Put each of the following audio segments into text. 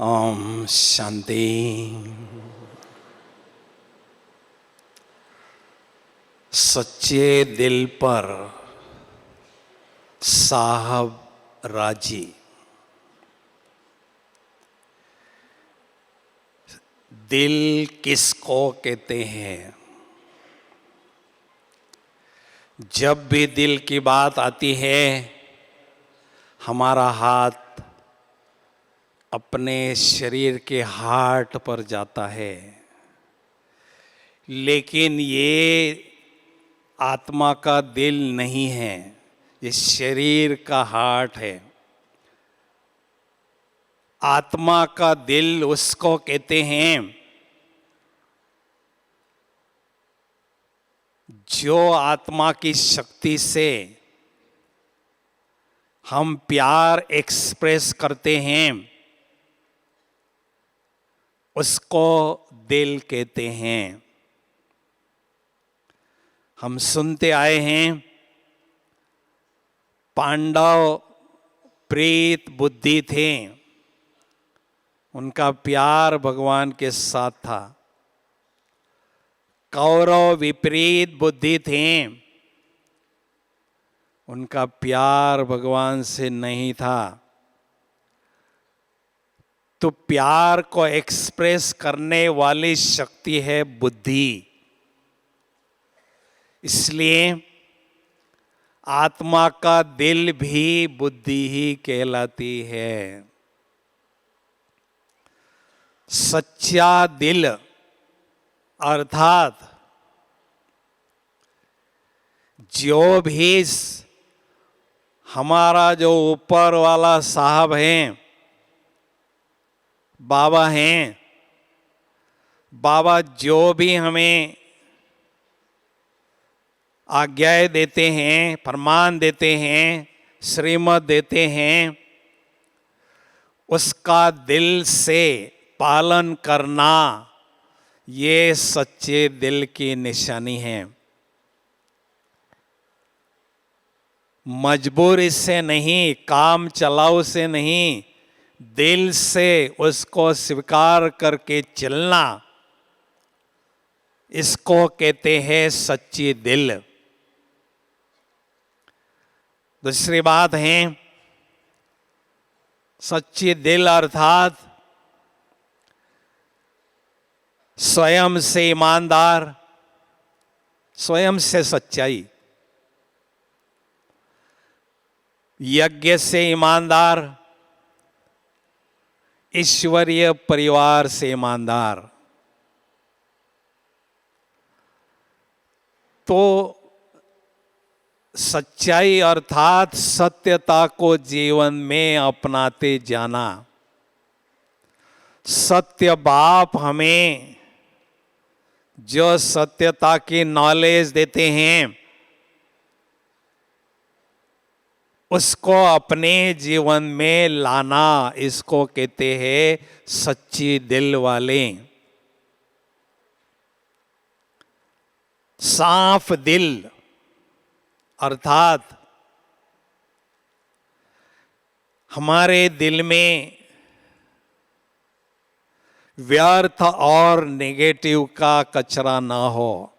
ओम शांति। सच्चे दिल पर साहब राजी। दिल किसको कहते हैं? जब भी दिल की बात आती है, हमारा हाथ अपने शरीर के हार्ट पर जाता है। लेकिन ये आत्मा का दिल नहीं है, ये शरीर का हार्ट है। आत्मा का दिल उसको कहते हैं जो आत्मा की शक्ति से हम प्यार एक्सप्रेस करते हैं, उसको दिल कहते हैं। हम सुनते आए हैं, पांडव प्रीत बुद्धि थे, उनका प्यार भगवान के साथ था। कौरव विपरीत बुद्धि थे, उनका प्यार भगवान से नहीं था। तो प्यार को एक्सप्रेस करने वाली शक्ति है बुद्धि। इसलिए आत्मा का दिल भी बुद्धि ही कहलाती है। सच्चा दिल अर्थात जो भी हमारा जो ऊपर वाला साहब हैं, बाबा हैं, बाबा जो भी हमें आज्ञाएं देते हैं, फरमान देते हैं, श्रीमत देते हैं, उसका दिल से पालन करना, ये सच्चे दिल की निशानी है। मजबूरी से नहीं, काम चलाऊ से नहीं, दिल से उसको स्वीकार करके चलना, इसको कहते हैं सच्ची दिल। दूसरी बात है, सच्ची दिल अर्थात स्वयं से ईमानदार, स्वयं से सच्चाई, यज्ञ से ईमानदार, ईश्वरीय परिवार से ईमानदार। तो सच्चाई अर्थात सत्यता को जीवन में अपनाते जाना। सत्य बाप हमें जो सत्यता की नॉलेज देते हैं, उसको अपने जीवन में लाना, इसको कहते हैं सच्ची दिल वाले। साफ दिल अर्थात हमारे दिल में व्यर्थ और नेगेटिव का कचरा ना हो,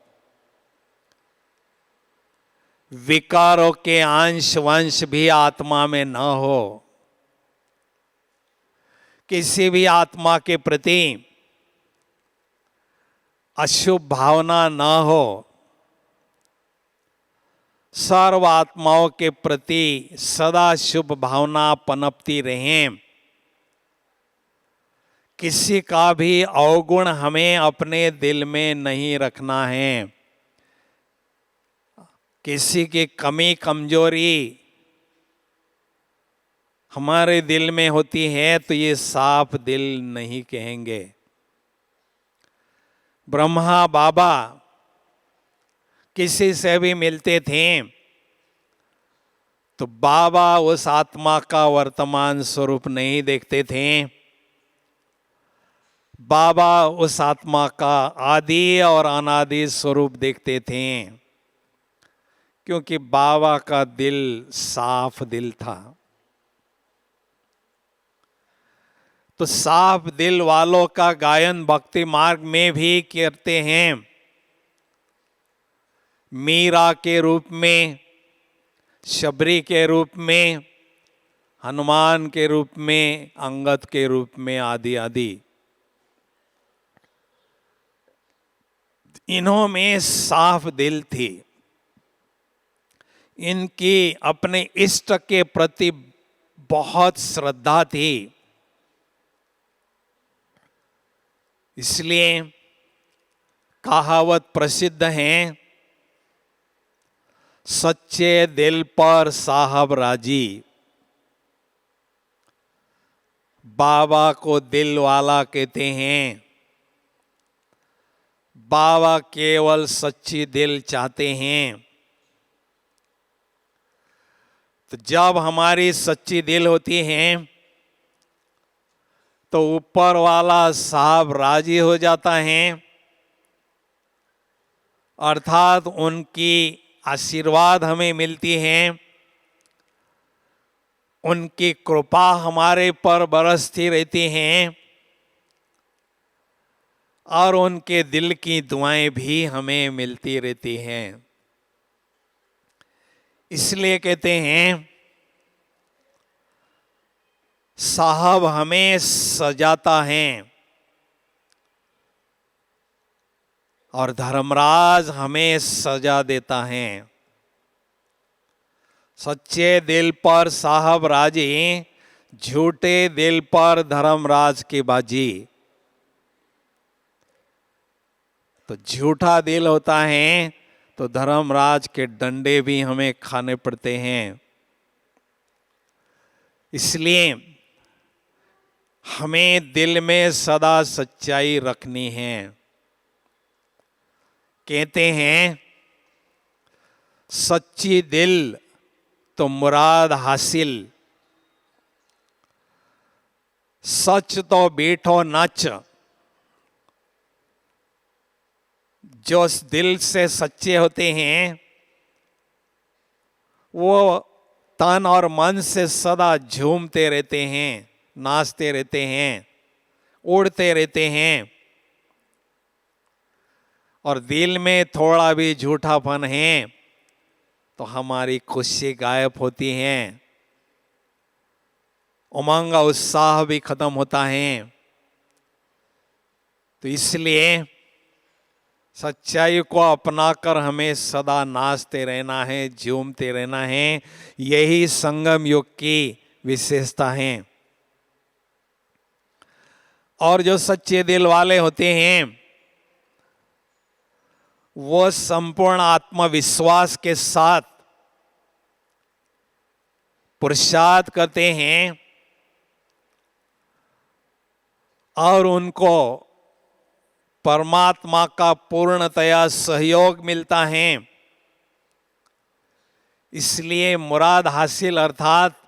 विकारों के अंश वंश भी आत्मा में न हो, किसी भी आत्मा के प्रति अशुभ भावना न हो, सर्व आत्माओं के प्रति सदा शुभ भावना पनपती रहे। किसी का भी अवगुण हमें अपने दिल में नहीं रखना है। किसी की कमी कमजोरी हमारे दिल में होती है तो ये साफ दिल नहीं कहेंगे। ब्रह्मा बाबा किसी से भी मिलते थे तो बाबा उस आत्मा का वर्तमान स्वरूप नहीं देखते थे, बाबा उस आत्मा का आदि और अनादि स्वरूप देखते थे, क्योंकि बाबा का दिल साफ दिल था। तो साफ दिल वालों का गायन भक्ति मार्ग में भी करते हैं। मीरा के रूप में, शबरी के रूप में, हनुमान के रूप में, अंगद के रूप में, आदि आदि। इन्हों में साफ दिल थी, इनकी अपने इष्ट के प्रति बहुत श्रद्धा थी। इसलिए कहावत प्रसिद्ध है, सच्चे दिल पर साहब राजी। बाबा को दिल वाला कहते हैं। बाबा केवल सच्ची दिल चाहते हैं। तो जब हमारी सच्ची दिल होती है तो ऊपर वाला साहब राजी हो जाता है, अर्थात उनकी आशीर्वाद हमें मिलती है, उनकी कृपा हमारे पर बरसती रहती हैं और उनके दिल की दुआएं भी हमें मिलती रहती हैं। इसलिए कहते हैं साहब हमें सजाता है और धर्मराज हमें सजा देता है। सच्चे दिल पर साहब राजी, झूठे दिल पर धर्मराज की बाजी। तो झूठा दिल होता है तो धर्मराज के डंडे भी हमें खाने पड़ते हैं। इसलिए हमें दिल में सदा सच्चाई रखनी है। कहते हैं सच्ची दिल तो मुराद हासिल, सच तो बैठो नच। जो दिल से सच्चे होते हैं वो तन और मन से सदा झूमते रहते हैं, नाचते रहते हैं, उड़ते रहते हैं। और दिल में थोड़ा भी झूठापन है तो हमारी खुशी गायब होती है, उमंग उत्साह भी खत्म होता है। तो इसलिए सच्चाई को अपनाकर हमें सदा नाचते रहना है, झूमते रहना है। यही संगम युग की विशेषता है। और जो सच्चे दिल वाले होते हैं वो संपूर्ण आत्मविश्वास के साथ पुरुषार्थ करते हैं और उनको परमात्मा का पूर्णतया सहयोग मिलता है। इसलिए मुराद हासिल अर्थात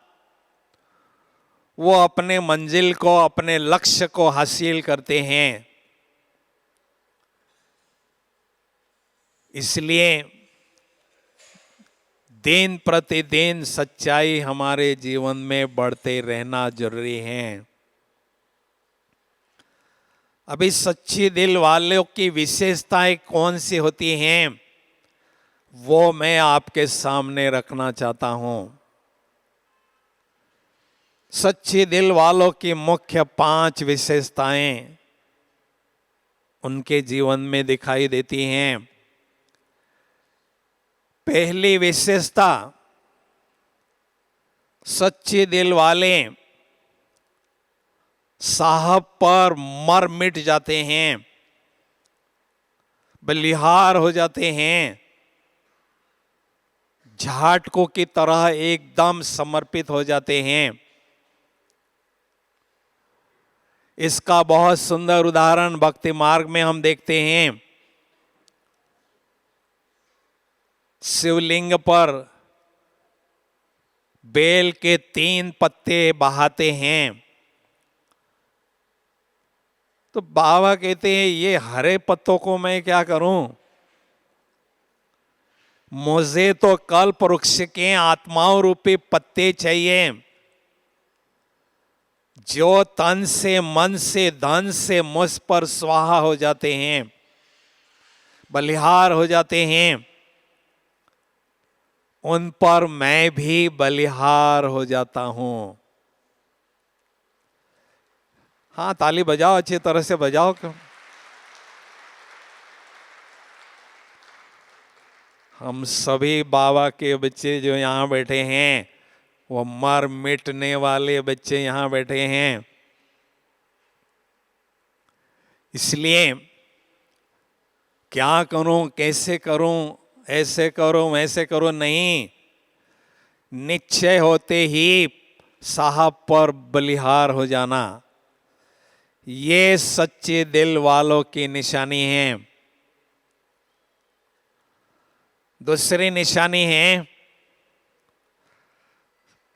वो अपने मंजिल को, अपने लक्ष्य को हासिल करते हैं। इसलिए दिन प्रतिदिन सच्चाई हमारे जीवन में बढ़ते रहना जरूरी है। अभी सच्ची दिल वालों की विशेषताएं कौन सी होती हैं वो मैं आपके सामने रखना चाहता हूं। सच्ची दिल वालों की मुख्य 5 विशेषताएं उनके जीवन में दिखाई देती हैं। पहली विशेषता, सच्चे दिल वाले साहब पर मर मिट जाते हैं, बलिहार हो जाते हैं, झाटकों की तरह एकदम समर्पित हो जाते हैं। इसका बहुत सुंदर उदाहरण भक्ति मार्ग में हम देखते हैं। शिवलिंग पर बेल के 3 पत्ते बहाते हैं तो बाबा कहते हैं ये हरे पत्तों को मैं क्या करूं, मुझे तो कल्प वृक्ष के आत्माओं रूपी पत्ते चाहिए। जो तन से, मन से, धन से मुझ पर स्वाहा हो जाते हैं, बलिहार हो जाते हैं, उन पर मैं भी बलिहार हो जाता हूं। हाँ, ताली बजाओ, अच्छी तरह से बजाओ। क्यों? हम सभी बाबा के बच्चे जो यहाँ बैठे हैं, वो मर मिटने वाले बच्चे यहाँ बैठे हैं। इसलिए क्या करूं, कैसे करूं, ऐसे करूं, वैसे करूं, नहीं, निश्चय होते ही साहब पर बलिहार हो जाना, ये सच्चे दिल वालों की निशानी है। दूसरी निशानी है,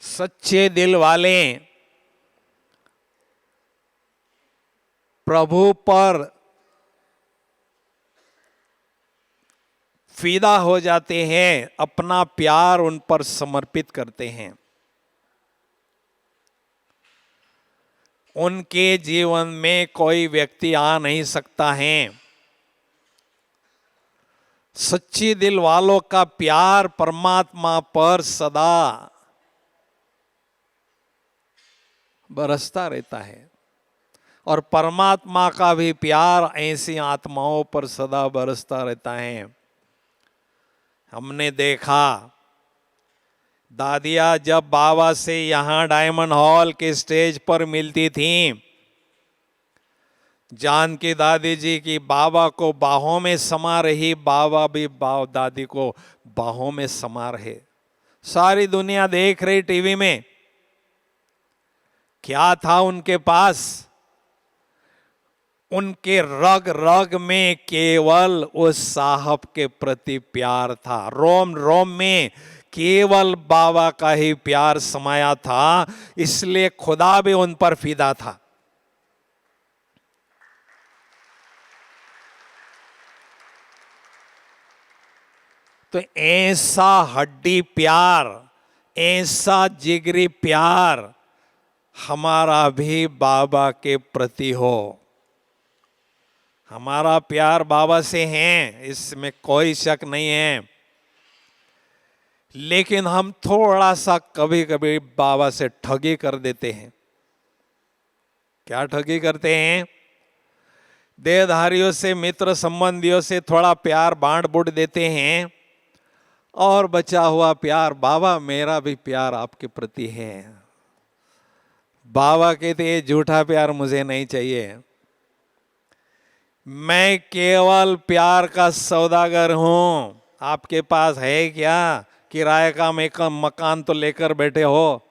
सच्चे दिल वाले प्रभु पर फिदा हो जाते हैं, अपना प्यार उन पर समर्पित करते हैं। उनके जीवन में कोई व्यक्ति आ नहीं सकता है। सच्ची दिल वालों का प्यार परमात्मा पर सदा बरसता रहता है, और परमात्मा का भी प्यार ऐसी आत्माओं पर सदा बरसता रहता है। हमने देखा, दादिया जब बाबा से यहाँ डायमंड हॉल के स्टेज पर मिलती थी, जानकी दादी जी की बाबा को बाहों में समा रही, बाबा भी दादी को बाहों में समा रहे। सारी दुनिया देख रही टीवी में। क्या था उनके पास? उनके रग रग में केवल उस साहब के प्रति प्यार था। रोम रोम में केवल बाबा का ही प्यार समाया था, इसलिए खुदा भी उन पर फिदा था। तो ऐसा हड्डी प्यार, ऐसा जिगरी प्यार हमारा भी बाबा के प्रति हो। हमारा प्यार बाबा से है, इसमें कोई शक नहीं है, लेकिन हम थोड़ा सा कभी कभी बाबा से ठगी कर देते हैं। क्या ठगी करते हैं? देहधारियों से, मित्र संबंधियों से थोड़ा प्यार बांट बूट देते हैं, और बचा हुआ प्यार, बाबा मेरा भी प्यार आपके प्रति है। बाबा कहते हैं झूठा प्यार मुझे नहीं चाहिए, मैं केवल प्यार का सौदागर हूं। आपके पास है क्या? किराए का मकान तो लेकर बैठे हो।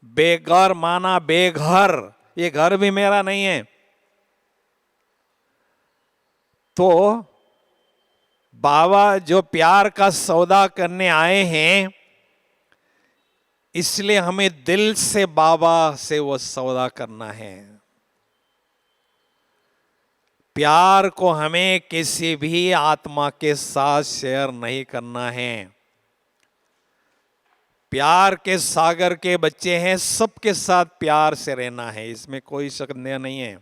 बेघर माना बेघर, ये घर भी मेरा नहीं है। तो बाबा जो प्यार का सौदा करने आए हैं, इसलिए हमें दिल से बाबा से वो सौदा करना है। प्यार को हमें किसी भी आत्मा के साथ शेयर नहीं करना है। प्यार के सागर के बच्चे हैं, सबके साथ प्यार से रहना है, इसमें कोई शक नहीं है।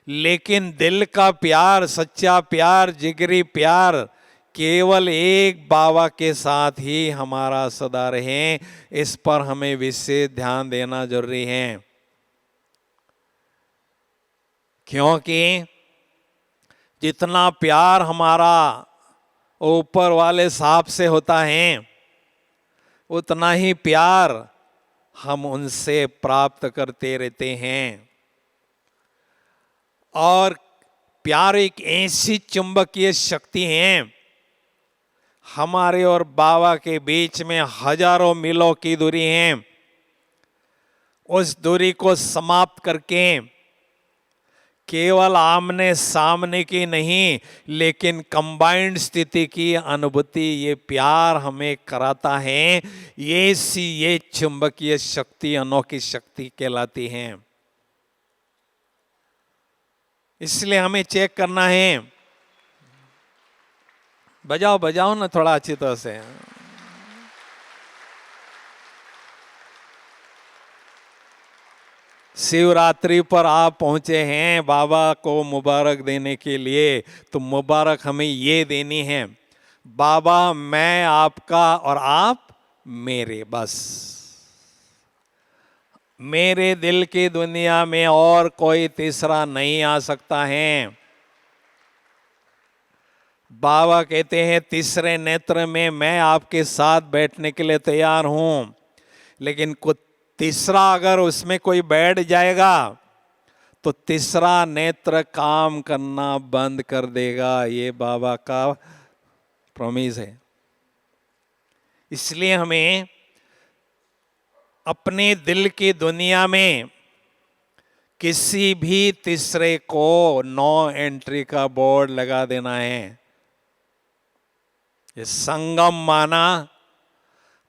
लेकिन दिल का प्यार, सच्चा प्यार, जिगरी प्यार केवल एक बाबा के साथ ही हमारा सदा रहे, इस पर हमें विशेष ध्यान देना जरूरी है। क्योंकि जितना प्यार हमारा ऊपर वाले साहब से होता है, उतना ही प्यार हम उनसे प्राप्त करते रहते हैं। और प्यार एक ऐसी चुंबकीय शक्ति है, हमारे और बाबा के बीच में हजारों मीलों की दूरी है। उस दूरी को समाप्त करके केवल आमने सामने की नहीं, लेकिन कंबाइंड स्थिति की अनुभूति ये प्यार हमें कराता है। ये चुंबकीय शक्ति अनोखी शक्ति कहलाती है। इसलिए हमें चेक करना है। बजाओ बजाओ ना थोड़ा अच्छी तरह से। शिवरात्रि पर आप पहुंचे हैं बाबा को मुबारक देने के लिए, तो मुबारक हमें ये देनी है, बाबा मैं आपका और आप मेरे, बस। मेरे दिल की दुनिया में और कोई तीसरा नहीं आ सकता है। बाबा कहते हैं तीसरे नेत्र में मैं आपके साथ बैठने के लिए तैयार हूं, लेकिन कुछ तीसरा अगर उसमें कोई बैठ जाएगा तो तीसरा नेत्र काम करना बंद कर देगा। ये बाबा का प्रॉमिस है। इसलिए हमें अपने दिल की दुनिया में किसी भी तीसरे को नो एंट्री का बोर्ड लगा देना है। ये संगम माना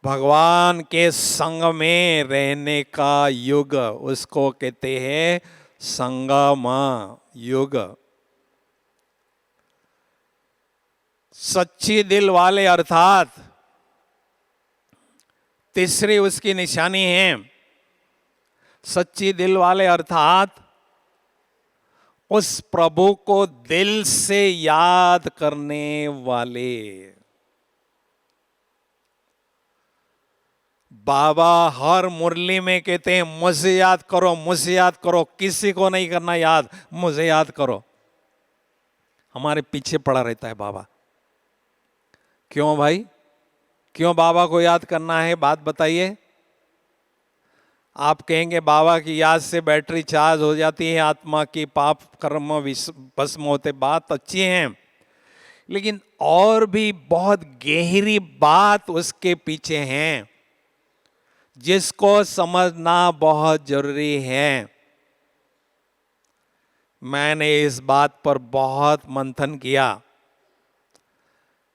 भगवान के संग में रहने का युग, उसको कहते हैं संगम युग। सच्ची दिल वाले अर्थात तीसरी उसकी निशानी है, सच्ची दिल वाले अर्थात उस प्रभु को दिल से याद करने वाले। बाबा हर मुरली में कहते हैं मुझे याद करो, मुझे याद करो, किसी को नहीं करना याद, मुझे याद करो। हमारे पीछे पड़ा रहता है बाबा। क्यों भाई, क्यों बाबा को याद करना है, बात बताइए। आप कहेंगे बाबा की याद से बैटरी चार्ज हो जाती है, आत्मा की पाप कर्म भस्म होते, बात अच्छी है, लेकिन और भी बहुत गहरी बात उसके पीछे है जिसको समझना बहुत जरूरी है। मैंने इस बात पर बहुत मंथन किया,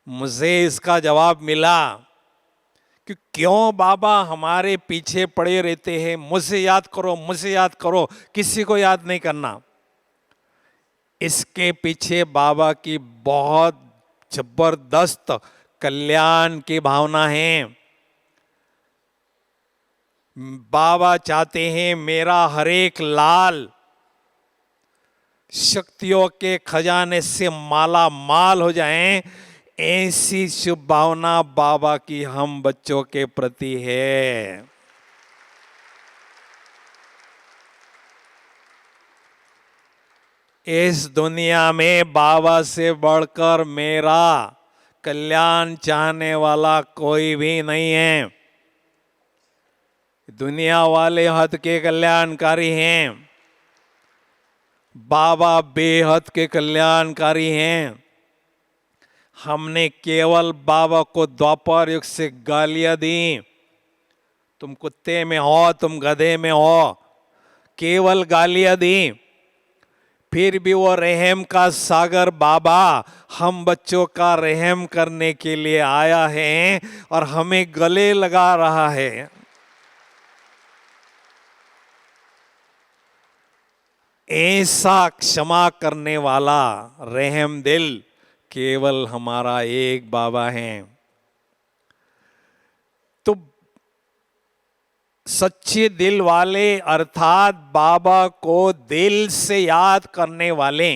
मुझे इसका जवाब मिला कि क्यों बाबा हमारे पीछे पड़े रहते हैं, मुझे याद करो, मुझे याद करो, किसी को याद नहीं करना। इसके पीछे बाबा की बहुत जबरदस्त कल्याण की भावना है। बाबा चाहते हैं मेरा हर एक लाल शक्तियों के खजाने से माला माल हो जाएं, ऐसी शुभ भावना बाबा की हम बच्चों के प्रति है। इस दुनिया में बाबा से बढ़कर मेरा कल्याण चाहने वाला कोई भी नहीं है। दुनिया वाले हद के कल्याणकारी हैं, बाबा बेहद के कल्याणकारी हैं। हमने केवल बाबा को द्वापर युग से गालियां दी, तुम कुत्ते में हो, तुम गधे में हो, केवल गालियां दी। फिर भी वो रहम का सागर बाबा हम बच्चों का रहम करने के लिए आया है और हमें गले लगा रहा है। ऐसा क्षमा करने वाला रहम दिल केवल हमारा एक बाबा है। तो सच्चे दिल वाले अर्थात बाबा को दिल से याद करने वाले,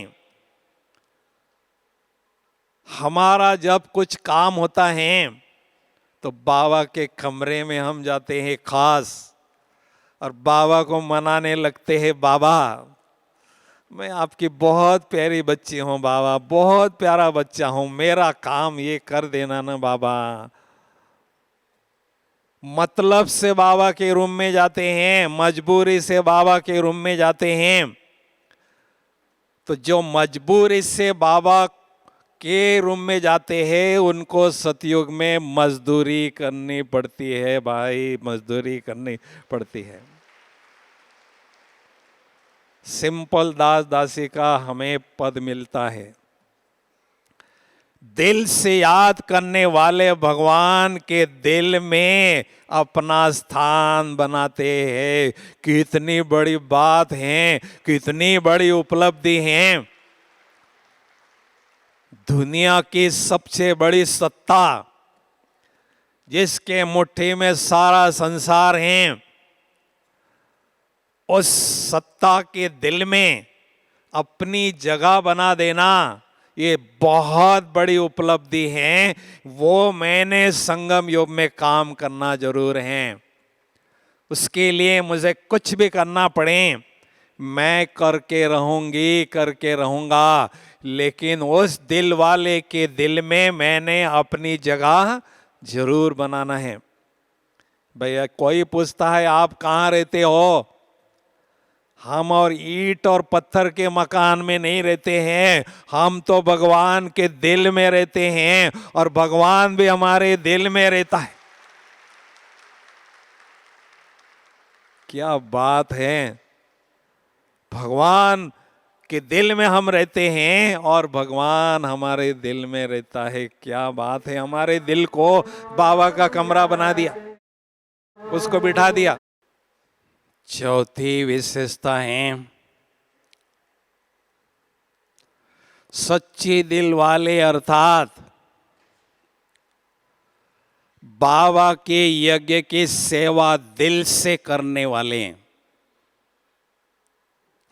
हमारा जब कुछ काम होता है तो बाबा के कमरे में हम जाते हैं खास, और बाबा को मनाने लगते हैं, बाबा मैं आपकी बहुत प्यारी बच्ची हूँ, बाबा बहुत प्यारा बच्चा हूँ, मेरा काम ये कर देना ना बाबा। मतलब से बाबा के रूम में जाते हैं, मजबूरी से बाबा के रूम में जाते हैं। तो जो मजबूरी से बाबा के रूम में जाते हैं उनको सतयुग में मजदूरी करनी पड़ती है भाई, मजदूरी करनी पड़ती है। सिंपल दास दासी का हमें पद मिलता है। दिल से याद करने वाले भगवान के दिल में अपना स्थान बनाते हैं। कितनी बड़ी बात है, कितनी बड़ी उपलब्धि है। दुनिया की सबसे बड़ी सत्ता जिसके मुट्ठी में सारा संसार है, उस सत्ता के दिल में अपनी जगह बना देना, ये बहुत बड़ी उपलब्धि है। वो मैंने संगम युग में काम करना जरूर है। उसके लिए मुझे कुछ भी करना पड़े मैं करके रहूंगी, करके रहूंगा, लेकिन उस दिल वाले के दिल में मैंने अपनी जगह जरूर बनाना है। भैया कोई पूछता है आप कहाँ रहते हो, हम और ईंट और पत्थर के मकान में नहीं रहते हैं, हम तो भगवान के दिल में रहते हैं और भगवान भी हमारे दिल में रहता है। क्या बात है, भगवान के दिल में हम रहते हैं और भगवान हमारे दिल में रहता है। क्या बात है, हमारे दिल को बाबा का कमरा बना दिया, उसको बिठा दिया। चौथी विशेषता है सच्चे दिल वाले, अर्थात बाबा के यज्ञ की सेवा दिल से करने वाले।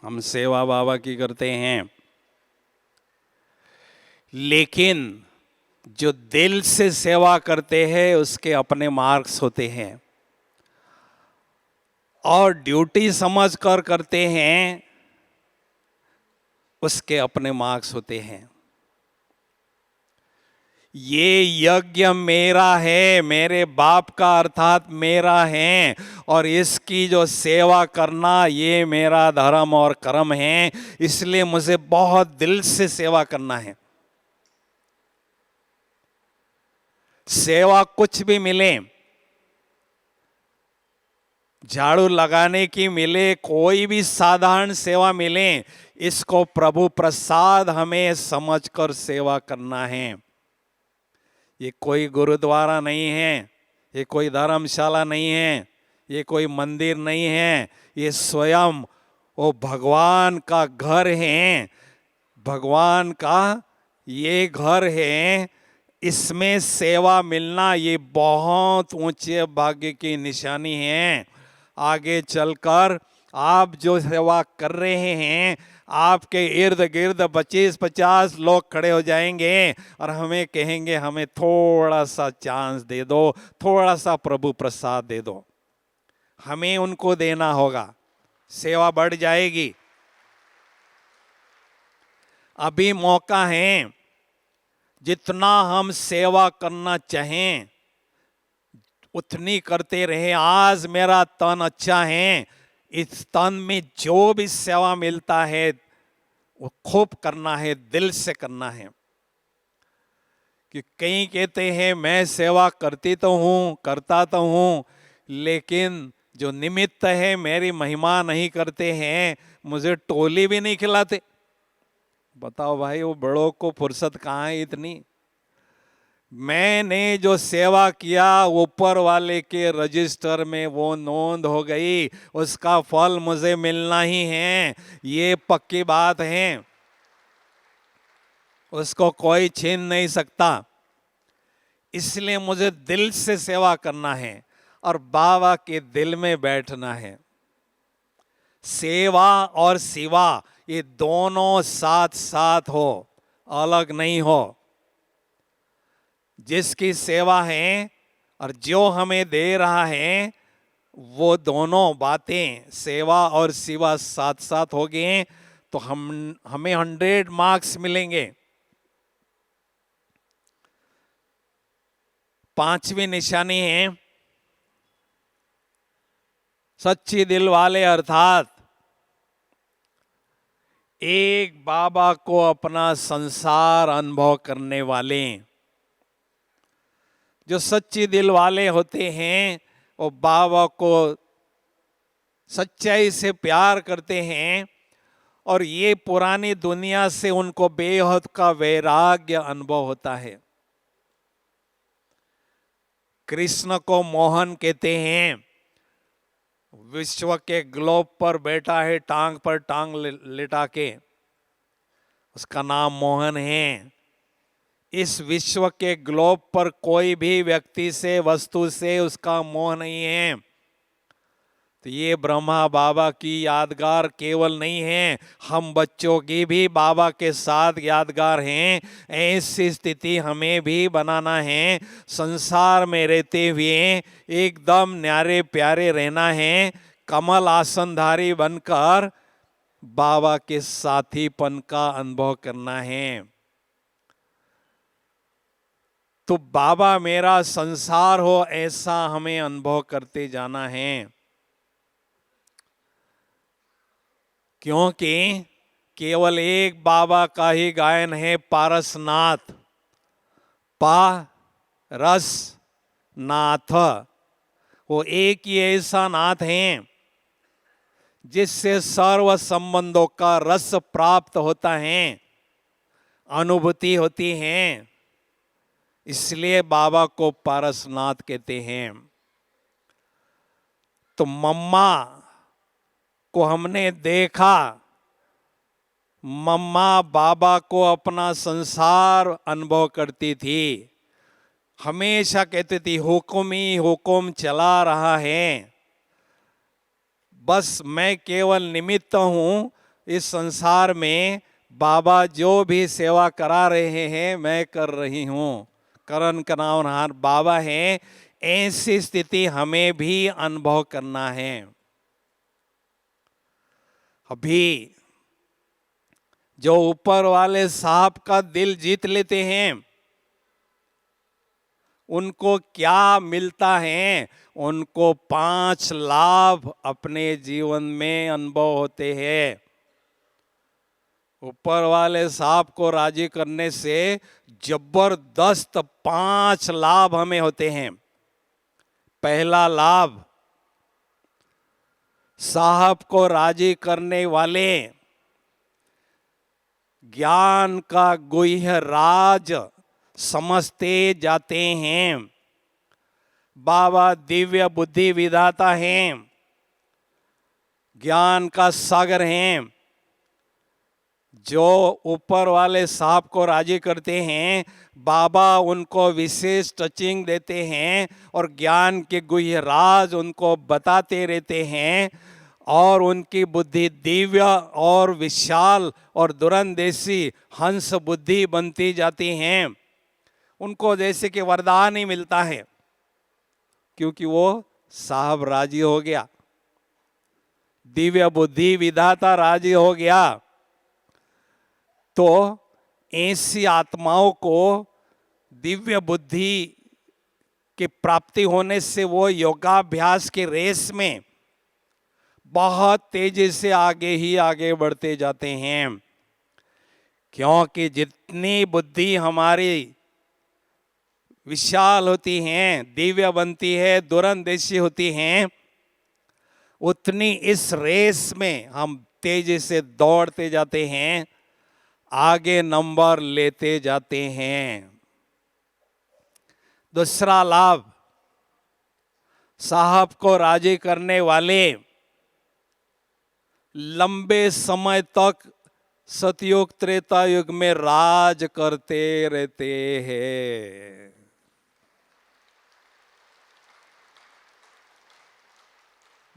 हम सेवा बाबा की करते हैं, लेकिन जो दिल से सेवा करते हैं उसके अपने मार्क्स होते हैं और ड्यूटी समझकर करते हैं उसके अपने मार्क्स होते हैं। ये यज्ञ मेरा है, मेरे बाप का अर्थात मेरा है, और इसकी जो सेवा करना ये मेरा धर्म और कर्म है, इसलिए मुझे बहुत दिल से सेवा करना है। सेवा कुछ भी मिले, झाड़ू लगाने की मिले, कोई भी साधारण सेवा मिले, इसको प्रभु प्रसाद हमें समझकर सेवा करना है। ये कोई गुरुद्वारा नहीं है, ये कोई धर्मशाला नहीं है, ये कोई मंदिर नहीं है, ये स्वयं वो भगवान का घर है। भगवान का ये घर है, इसमें सेवा मिलना ये बहुत ऊंचे भाग्य की निशानी है। आगे चलकर आप जो सेवा कर रहे हैं, आपके इर्द गिर्द 25-50 लोग खड़े हो जाएंगे और हमें कहेंगे हमें थोड़ा सा चांस दे दो, थोड़ा सा प्रभु प्रसाद दे दो। हमें उनको देना होगा, सेवा बढ़ जाएगी। अभी मौका है, जितना हम सेवा करना चाहें उतनी करते रहे। आज मेरा तन अच्छा है, इस तन में जो भी सेवा मिलता है वो खूब करना है, दिल से करना है। कि कई कहते हैं मैं सेवा करती तो हूँ, करता तो हूँ, लेकिन जो निमित्त है मेरी महिमा नहीं करते हैं, मुझे टोली भी नहीं खिलाते। बताओ भाई, वो बड़ों को फुर्सत कहाँ है इतनी। मैंने जो सेवा किया ऊपर वाले के रजिस्टर में वो नोंद हो गई, उसका फल मुझे मिलना ही है, ये पक्की बात है, उसको कोई छीन नहीं सकता। इसलिए मुझे दिल से सेवा करना है और बाबा के दिल में बैठना है। सेवा और सिवा ये दोनों साथ साथ हो, अलग नहीं हो। जिसकी सेवा है और जो हमें दे रहा है, वो दोनों बातें सेवा और सिवा साथ साथ हो गए तो हमें 100 मार्क्स मिलेंगे। पांचवी निशानी है सच्ची दिल वाले, अर्थात एक बाबा को अपना संसार अनुभव करने वाले। जो सच्ची दिल वाले होते हैं वो बाबा को सच्चाई से प्यार करते हैं और ये पुरानी दुनिया से उनको बेहद का वैराग्य अनुभव होता है। कृष्ण को मोहन कहते हैं, विश्व के ग्लोब पर बैठा है टांग पर टांग लिटा के, उसका नाम मोहन है। इस विश्व के ग्लोब पर कोई भी व्यक्ति से, वस्तु से उसका मोह नहीं है। तो ये ब्रह्मा बाबा की यादगार केवल नहीं है, हम बच्चों की भी बाबा के साथ यादगार हैं। ऐसी स्थिति हमें भी बनाना है। संसार में रहते हुए एकदम न्यारे प्यारे रहना है, कमल आसनधारी बनकर बाबा के साथीपन का अनुभव करना है। तो बाबा मेरा संसार हो, ऐसा हमें अनुभव करते जाना है। क्योंकि केवल एक बाबा का ही गायन है, पारसनाथ, पा रस नाथ। वो एक ही ऐसा नाथ है जिससे सर्व संबंधों का रस प्राप्त होता है, अनुभूति होती है। इसलिए बाबा को पारसनाथ कहते हैं। तो मम्मा को हमने देखा, मम्मा बाबा को अपना संसार अनुभव करती थी, हमेशा कहती थी हुक्म ही हुक्म चला रहा है, बस मैं केवल निमित्त हूँ इस संसार में, बाबा जो भी सेवा करा रहे हैं मैं कर रही हूँ, करण करावनहार बाबा है। ऐसी स्थिति हमें भी अनुभव करना है। अभी जो ऊपर वाले साहब का दिल जीत लेते हैं, उनको क्या मिलता है? उनको 5 लाभ अपने जीवन में अनुभव होते हैं। ऊपर वाले साहब को राजी करने से जबरदस्त 5 लाभ हमें होते हैं। पहला लाभ, साहब को राजी करने वाले ज्ञान का गुह्य राज समझते जाते हैं। बाबा दिव्य बुद्धि विधाता हैं, ज्ञान का सागर हैं। जो ऊपर वाले साहब को राजी करते हैं, बाबा उनको विशेष टचिंग देते हैं और ज्ञान के गुह्य राज उनको बताते रहते हैं, और उनकी बुद्धि दिव्य और विशाल और दूरंदेशी हंस बुद्धि बनती जाती हैं। उनको जैसे कि वरदान ही मिलता है, क्योंकि वो साहब राजी हो गया, दिव्य बुद्धि विधाता राजी हो गया। तो ऐसी आत्माओं को दिव्य बुद्धि की प्राप्ति होने से वो योगाभ्यास के रेस में बहुत तेजी से आगे ही आगे बढ़ते जाते हैं। क्योंकि जितनी बुद्धि हमारी विशाल होती है, दिव्य बनती है, दूरंदेशी होती हैं, उतनी इस रेस में हम तेजी से दौड़ते जाते हैं, आगे नंबर लेते जाते हैं। दूसरा लाभ, साहब को राजी करने वाले लंबे समय तक सतयुग त्रेता युग में राज करते रहते हैं।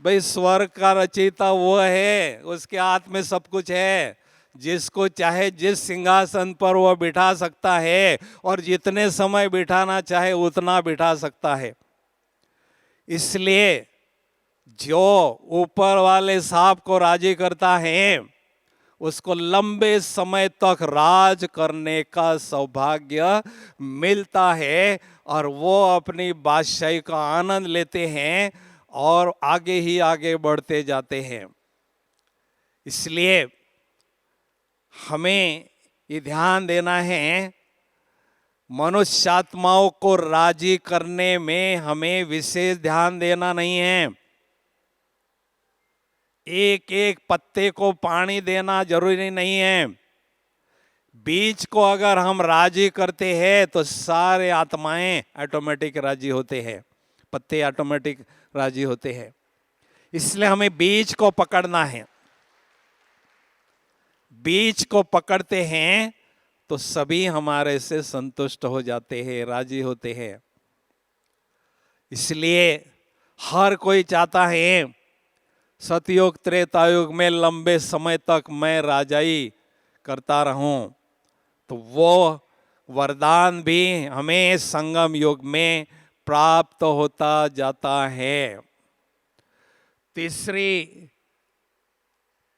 भाई स्वर्ग का रचयिता वो है, उसके हाथ में सब कुछ है, जिसको चाहे जिस सिंहासन पर वो बिठा सकता है और जितने समय बिठाना चाहे उतना बिठा सकता है। इसलिए जो ऊपर वाले साहब को राजी करता है, उसको लंबे समय तक राज करने का सौभाग्य मिलता है और वो अपनी बादशाही का आनंद लेते हैं और आगे ही आगे बढ़ते जाते हैं। इसलिए हमें ये ध्यान देना है, मनुष्यात्माओं को राजी करने में हमें विशेष ध्यान देना नहीं है। एक एक पत्ते को पानी देना जरूरी नहीं है। बीज को अगर हम राजी करते हैं तो सारे आत्माएं ऑटोमेटिक राजी होते हैं, पत्ते ऑटोमेटिक राजी होते हैं। इसलिए हमें बीज को पकड़ना है। बीज को पकड़ते हैं तो सभी हमारे से संतुष्ट हो जाते हैं, राजी होते हैं। इसलिए हर कोई चाहता है सतयुग त्रेतायुग में लंबे समय तक मैं राजाई करता रहूं, तो वो वरदान भी हमें संगम युग में प्राप्त होता जाता है। तीसरी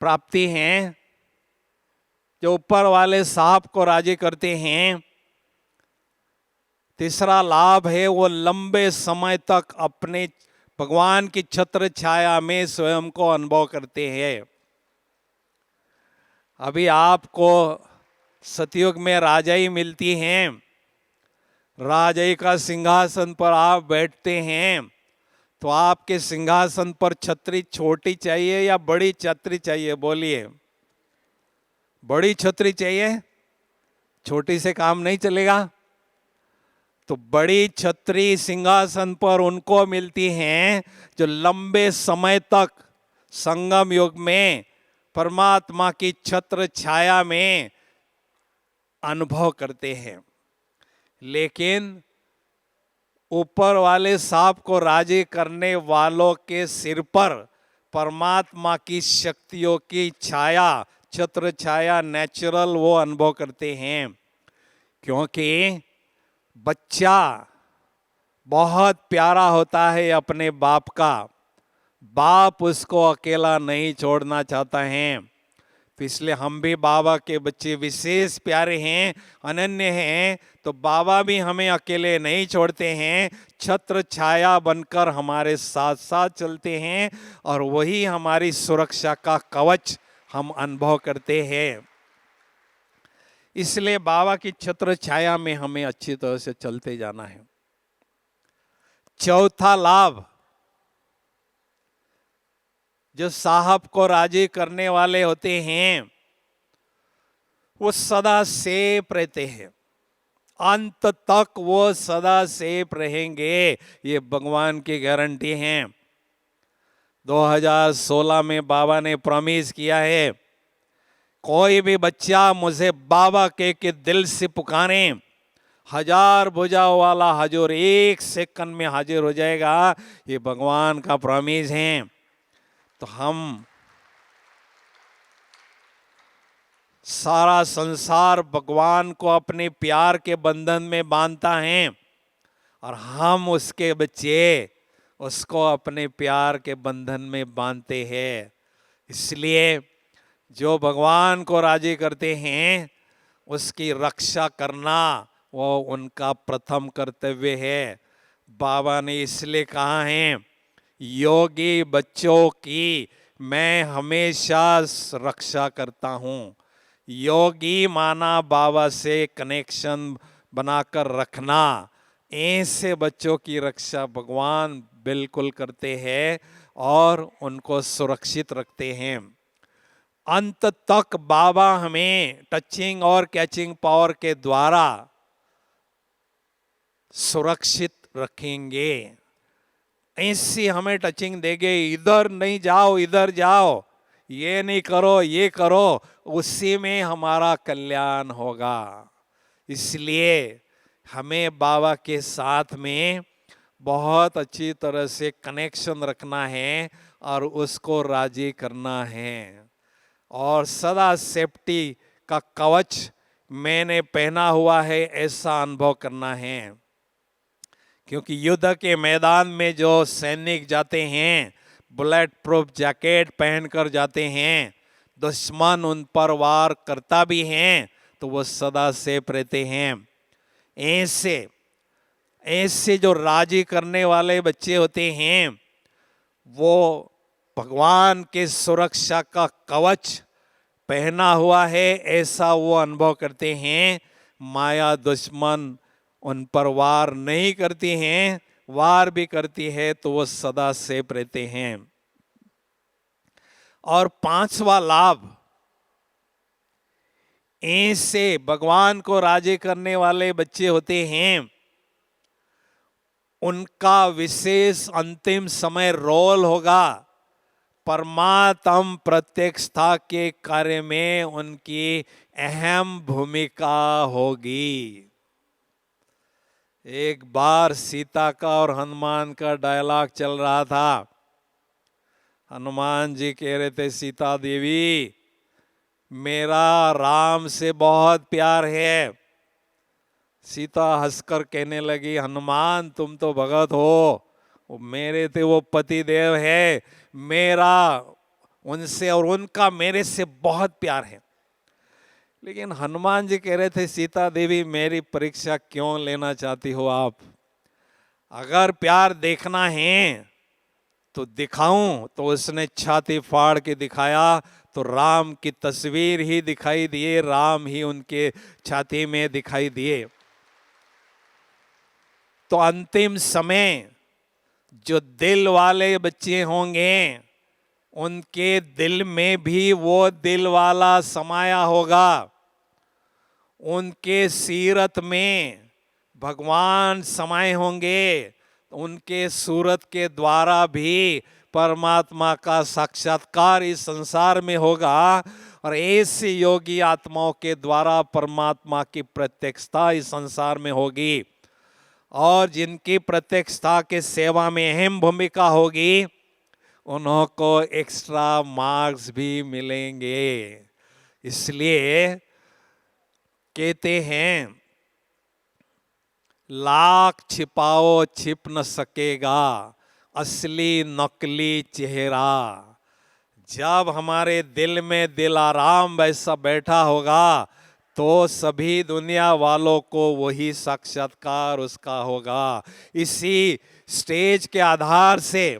प्राप्ति है जो ऊपर वाले साहब को राजी करते हैं। तीसरा लाभ है वो लंबे समय तक अपने भगवान की छत्र छाया में स्वयं को अनुभव करते हैं। अभी आपको सतयुग में राजाई मिलती हैं, राजाई का सिंहासन पर आप बैठते हैं, तो आपके सिंहासन पर छतरी छोटी चाहिए या बड़ी छतरी चाहिए? बोलिए। बड़ी छतरी चाहिए, छोटी से काम नहीं चलेगा। तो बड़ी छतरी सिंहासन पर उनको मिलती हैं जो लंबे समय तक संगम युग में परमात्मा की छत्र छाया में अनुभव करते हैं। लेकिन ऊपर वाले साहब को राजी करने वालों के सिर पर परमात्मा की शक्तियों की छाया, छत्र छाया नेचुरल वो अनुभव करते हैं। क्योंकि बच्चा बहुत प्यारा होता है अपने बाप का, बाप उसको अकेला नहीं छोड़ना चाहता है। तो इसलिए हम भी बाबा के बच्चे विशेष प्यारे हैं, अनन्य हैं, तो बाबा भी हमें अकेले नहीं छोड़ते हैं, छत्र छाया बनकर हमारे साथ साथ चलते हैं और वही हमारी सुरक्षा का कवच हम अनुभव करते हैं। इसलिए बाबा की छत्र छाया में हमें अच्छी तरह से चलते जाना है। चौथा लाभ जो साहब को राजी करने वाले होते हैं वो सदा सेफ रहते हैं, अंत तक वो सदा सेफ रहेंगे, ये भगवान की गारंटी है। 2016 में बाबा ने प्रॉमिस किया है, कोई भी बच्चा मुझे बाबा के दिल से पुकारे, 1000 भुजाओं वाला हजूर 1 सेकंड में हाजिर हो जाएगा, ये भगवान का प्रॉमिस है। तो हम सारा संसार भगवान को अपने प्यार के बंधन में बांधता है और हम उसके बच्चे उसको अपने प्यार के बंधन में बांधते हैं। इसलिए जो भगवान को राजी करते हैं उसकी रक्षा करना वो उनका प्रथम कर्तव्य है। बाबा ने इसलिए कहा है, योगी बच्चों की मैं हमेशा रक्षा करता हूँ। योगी माना बाबा से कनेक्शन बनाकर रखना, ऐसे बच्चों की रक्षा भगवान बिल्कुल करते हैं और उनको सुरक्षित रखते हैं। अंत तक बाबा हमें टचिंग और कैचिंग पावर के द्वारा सुरक्षित रखेंगे। ऐसी हमें टचिंग देंगे, इधर नहीं जाओ इधर जाओ, ये नहीं करो ये करो, उसी में हमारा कल्याण होगा। इसलिए हमें बाबा के साथ में बहुत अच्छी तरह से कनेक्शन रखना है और उसको राजी करना है और सदा सेफ्टी का कवच मैंने पहना हुआ है ऐसा अनुभव करना है। क्योंकि युद्ध के मैदान में जो सैनिक जाते हैं बुलेट प्रूफ जैकेट पहनकर जाते हैं, दुश्मन उन पर वार करता भी हैं तो वो सदा सेफ रहते हैं। ऐसे जो राजी करने वाले बच्चे होते हैं वो भगवान के सुरक्षा का कवच पहना हुआ है ऐसा वो अनुभव करते हैं। माया दुश्मन उन पर वार नहीं करती हैं, वार भी करती है तो वो सदा सेफ रहते हैं। और पांचवा लाभ, ऐसे भगवान को राजी करने वाले बच्चे होते हैं उनका विशेष अंतिम समय रोल होगा परमात्म प्रत्यक्षता के कार्य में उनकी अहम भूमिका होगी। एक बार सीता का और हनुमान का डायलॉग चल रहा था। हनुमान जी कह रहे थे सीता देवी मेरा राम से बहुत प्यार है। सीता हंसकर कहने लगी हनुमान तुम तो भगत हो, वो मेरे थे वो पति देव है, मेरा उनसे और उनका मेरे से बहुत प्यार है। लेकिन हनुमान जी कह रहे थे सीता देवी मेरी परीक्षा क्यों लेना चाहती हो आप? अगर प्यार देखना है तो दिखाऊं। तो उसने छाती फाड़ के दिखाया तो राम की तस्वीर ही दिखाई दिए, राम ही उनके छाती में दिखाई दिए। तो अंतिम समय जो दिल वाले बच्चे होंगे उनके दिल में भी वो दिल वाला समाया होगा। उनके सीरत में भगवान समाये होंगे, उनके सूरत के द्वारा भी परमात्मा का साक्षात्कार इस संसार में होगा। और ऐसे योगी आत्माओं के द्वारा परमात्मा की प्रत्यक्षता इस संसार में होगी। और जिनकी प्रत्यक्षता के सेवा में अहम भूमिका होगी उन्हों को एक्स्ट्रा मार्क्स भी मिलेंगे। इसलिए कहते हैं लाख छिपाओ छिप न सकेगा असली नकली चेहरा। जब हमारे दिल में दिल आराम वैसा बैठा होगा तो सभी दुनिया वालों को वही साक्षात्कार उसका होगा। इसी स्टेज के आधार से,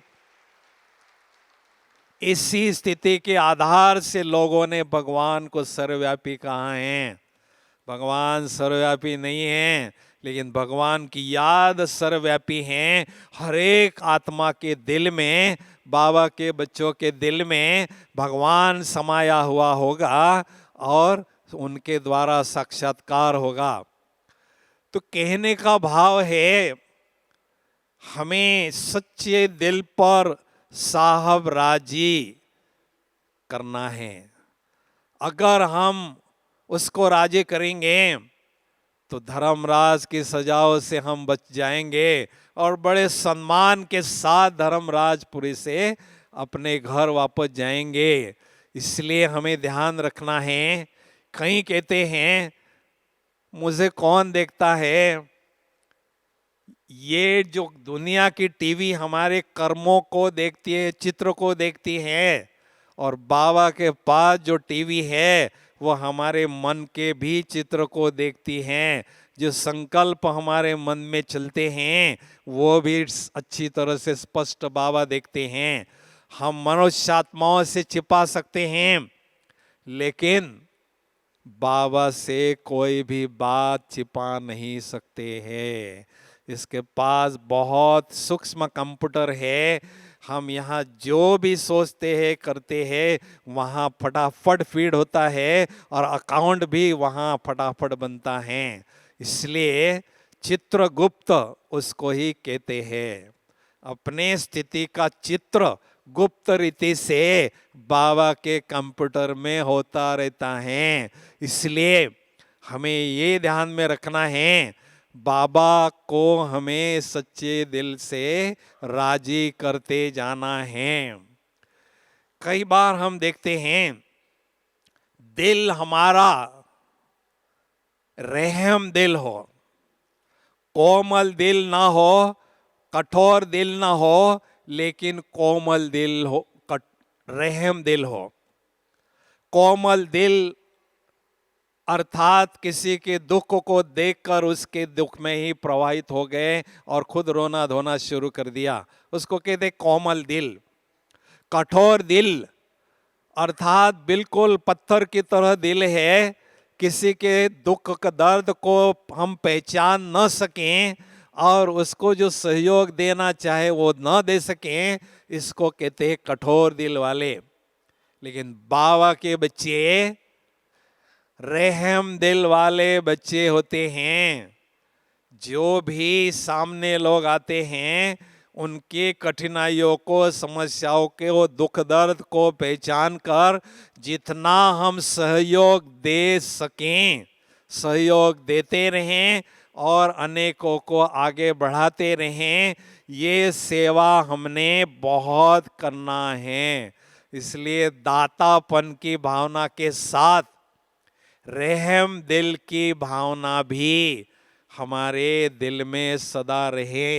इसी स्थिति के आधार से लोगों ने भगवान को सर्वव्यापी कहा है। भगवान सर्वव्यापी नहीं है, लेकिन भगवान की याद सर्वव्यापी है। हर एक आत्मा के दिल में, बाबा के बच्चों के दिल में भगवान समाया हुआ होगा और उनके द्वारा साक्षात्कार होगा। तो कहने का भाव है हमें सच्चे दिल पर साहब राजी करना है। अगर हम उसको राजी करेंगे तो धर्मराज की सजाओं से हम बच जाएंगे और बड़े सम्मान के साथ धर्मराजपुरी से अपने घर वापस जाएंगे। इसलिए हमें ध्यान रखना है। कहीं कहते हैं मुझे कौन देखता है, ये जो दुनिया की टीवी हमारे कर्मों को देखती है, चित्र को देखती है, और बाबा के पास जो टीवी है वो हमारे मन के भी चित्र को देखती हैं। जो संकल्प हमारे मन में चलते हैं वो भी अच्छी तरह से स्पष्ट बाबा देखते हैं। हम मनुष्य आत्माओं से छिपा सकते हैं, लेकिन बाबा से कोई भी बात छिपा नहीं सकते हैं। इसके पास बहुत सूक्ष्म कंप्यूटर है। हम यहाँ जो भी सोचते हैं करते हैं वहाँ फटाफट फीड होता है और अकाउंट भी वहाँ फटाफट बनता है। इसलिए चित्रगुप्त उसको ही कहते हैं। अपने स्थिति का चित्र गुप्त रीति से बाबा के कंप्यूटर में होता रहता है। इसलिए हमें ये ध्यान में रखना है बाबा को हमें सच्चे दिल से राजी करते जाना है। कई बार हम देखते हैं दिल हमारा रहम दिल हो, कोमल दिल ना हो, कठोर दिल ना हो, लेकिन कोमल दिल हो, रहम दिल हो। कोमल दिल अर्थात किसी के दुख को देखकर उसके दुख में ही प्रवाहित हो गए और खुद रोना धोना शुरू कर दिया, उसको कहते कोमल दिल। कठोर दिल अर्थात बिल्कुल पत्थर की तरह दिल है, किसी के दुख का दर्द को हम पहचान न सकें और उसको जो सहयोग देना चाहे वो न दे सकें, इसको कहते हैं कठोर दिल वाले। लेकिन बाबा के बच्चे रहम दिल वाले बच्चे होते हैं। जो भी सामने लोग आते हैं उनके कठिनाइयों को, समस्याओं के, वो दुख दर्द को पहचान कर जितना हम सहयोग दे सकें सहयोग देते रहें और अनेकों को आगे बढ़ाते रहें। ये सेवा हमने बहुत करना है। इसलिए दातापन की भावना के साथ रहम दिल की भावना भी हमारे दिल में सदा रहे।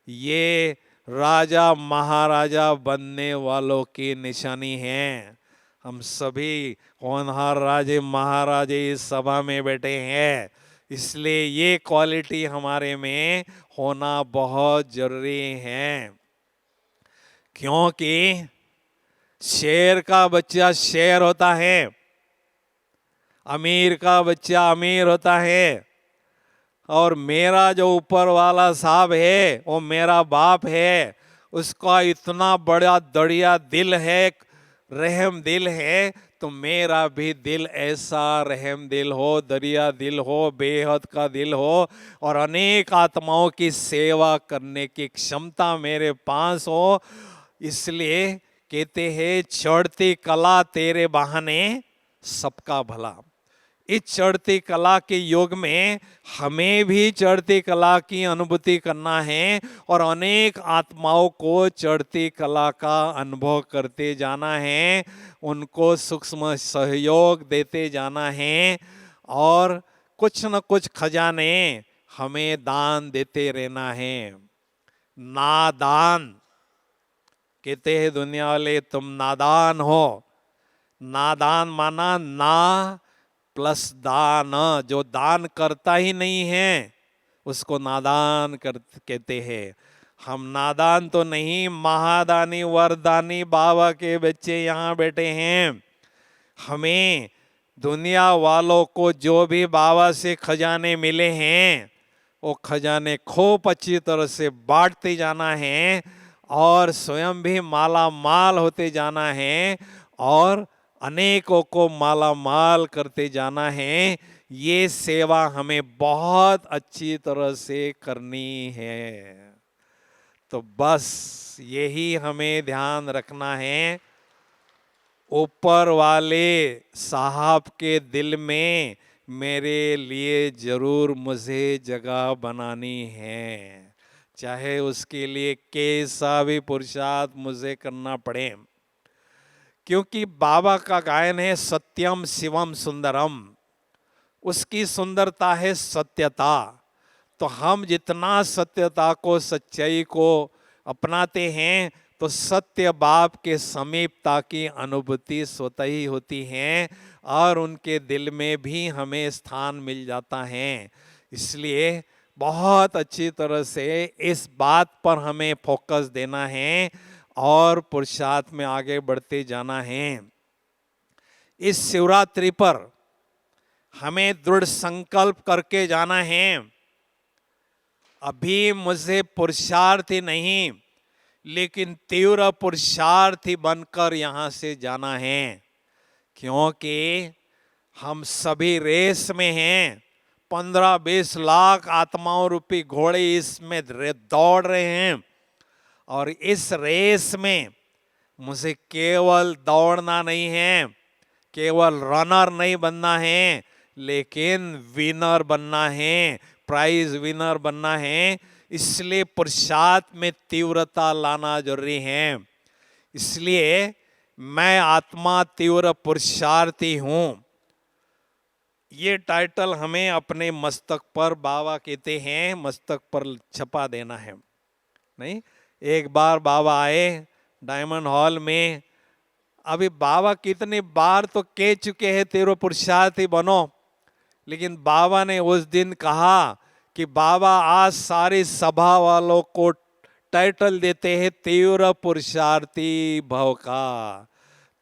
ये राजा महाराजा बनने वालों की निशानी है। हम सभी होनहार राजे महाराजे इस सभा में बैठे हैं, इसलिए ये क्वालिटी हमारे में होना बहुत जरूरी है। क्योंकि शेर का बच्चा शेर होता है, अमीर का बच्चा अमीर होता है, और मेरा जो ऊपर वाला साहब है वो मेरा बाप है। उसका इतना बड़ा दरिया दिल है, रहम दिल है, तो मेरा भी दिल ऐसा रहम दिल हो, दरिया दिल हो, बेहद का दिल हो, और अनेक आत्माओं की सेवा करने की क्षमता मेरे पास हो। इसलिए कहते हैं चढ़ती कला तेरे बहाने सबका भला। इस चढ़ती कला के युग में हमें भी चढ़ती कला की अनुभूति करना है और अनेक आत्माओं को चढ़ती कला का अनुभव करते जाना है, उनको सूक्ष्म सहयोग देते जाना है, और कुछ न कुछ खजाने हमें दान देते रहना है। नादान कहते हैं दुनिया वाले, तुम नादान हो। नादान माना ना प्लस दान, जो दान करता ही नहीं है उसको नादान कहते हैं। हम नादान तो नहीं, महादानी वरदानी बाबा के बच्चे यहाँ बैठे हैं। हमें दुनिया वालों को जो भी बाबा से खजाने मिले हैं वो खजाने खूब अच्छी तरह से बांटते जाना है और स्वयं भी माला माल होते जाना है और अनेकों को माला माल करते जाना है। ये सेवा हमें बहुत अच्छी तरह से करनी है। तो बस यही हमें ध्यान रखना है। ऊपर वाले साहब के दिल में मेरे लिए जरूर मुझे जगह बनानी है, चाहे उसके लिए कैसा भी पुरुषार्थ मुझे करना पड़े। क्योंकि बाबा का गायन है सत्यम शिवम सुंदरम, उसकी सुंदरता है सत्यता। तो हम जितना सत्यता को, सच्चाई को अपनाते हैं तो सत्य बाप के समीपता की अनुभूति स्वतः ही होती है और उनके दिल में भी हमें स्थान मिल जाता है। इसलिए बहुत अच्छी तरह से इस बात पर हमें फोकस देना है और पुरुषार्थ में आगे बढ़ते जाना है। इस शिवरात्रि पर हमें दृढ़ संकल्प करके जाना है। अभी मुझे पुरुषार्थी नहीं लेकिन तीव्र पुरुषार्थी बनकर यहाँ से जाना है, क्योंकि हम सभी रेस में हैं। 15-20 लाख आत्माओं रूपी घोड़े इसमें दौड़ रहे हैं और इस रेस में मुझे केवल दौड़ना नहीं है, केवल रनर नहीं बनना है, लेकिन विनर बनना है, प्राइज विनर बनना है। इसलिए पुरुषार्थ में तीव्रता लाना जरूरी है। इसलिए मैं आत्मा तीव्र पुरुषार्थी हूँ, ये टाइटल हमें अपने मस्तक पर, बाबा कहते हैं मस्तक पर छपा देना है। नहीं, एक बार बाबा आए डायमंड हॉल में, अभी बाबा कितनी बार तो कह चुके हैं तीव्र पुरुषार्थी बनो, लेकिन बाबा ने उस दिन कहा कि बाबा आज सारी सभा वालों को टाइटल देते हैं तीव्र पुरुषार्थी भव का।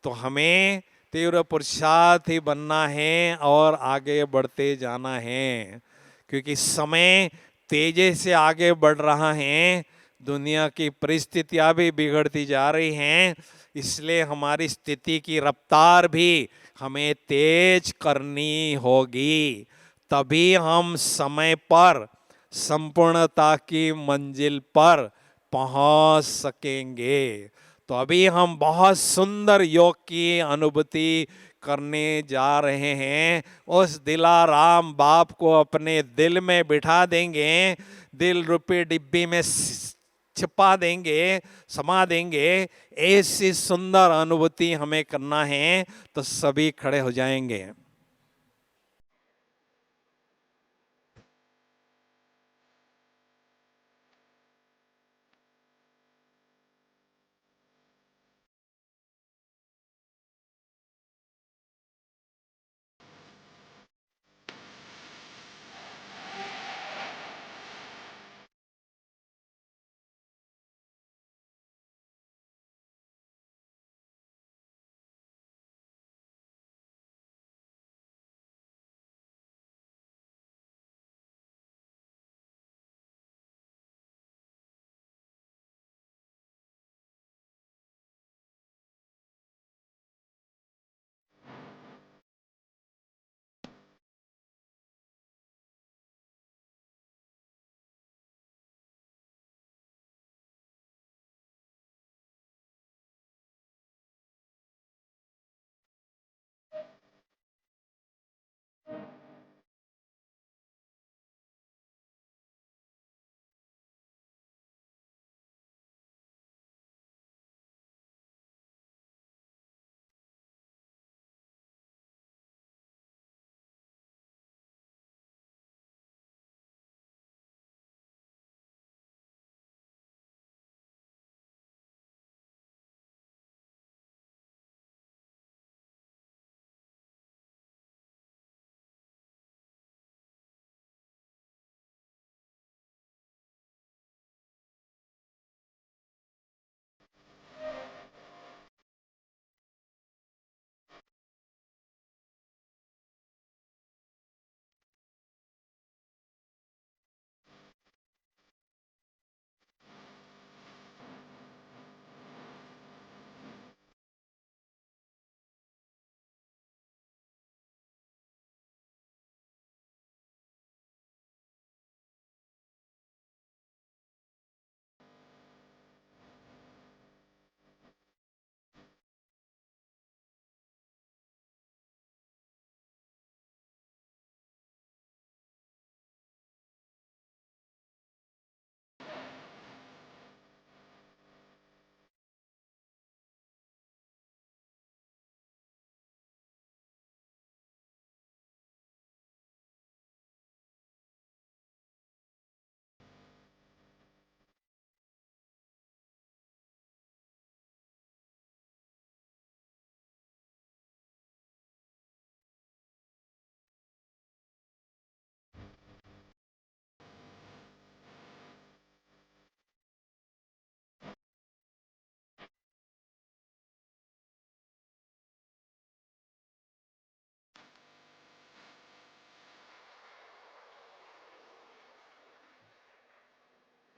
तो हमें तीव्र पुरुषार्थी बनना है और आगे बढ़ते जाना है, क्योंकि समय तेजी से आगे बढ़ रहा है, दुनिया की परिस्थितियां भी बिगड़ती जा रही हैं। इसलिए हमारी स्थिति की रफ्तार भी हमें तेज करनी होगी, तभी हम समय पर संपूर्णता की मंजिल पर पहुंच सकेंगे। तो अभी हम बहुत सुंदर योग की अनुभूति करने जा रहे हैं, उस दिलाराम बाप को अपने दिल में बिठा देंगे, दिल रूपी डिब्बी में छिपा देंगे, समा देंगे। ऐसी सुंदर अनुभूति हमें करना है तो सभी खड़े हो जाएंगे।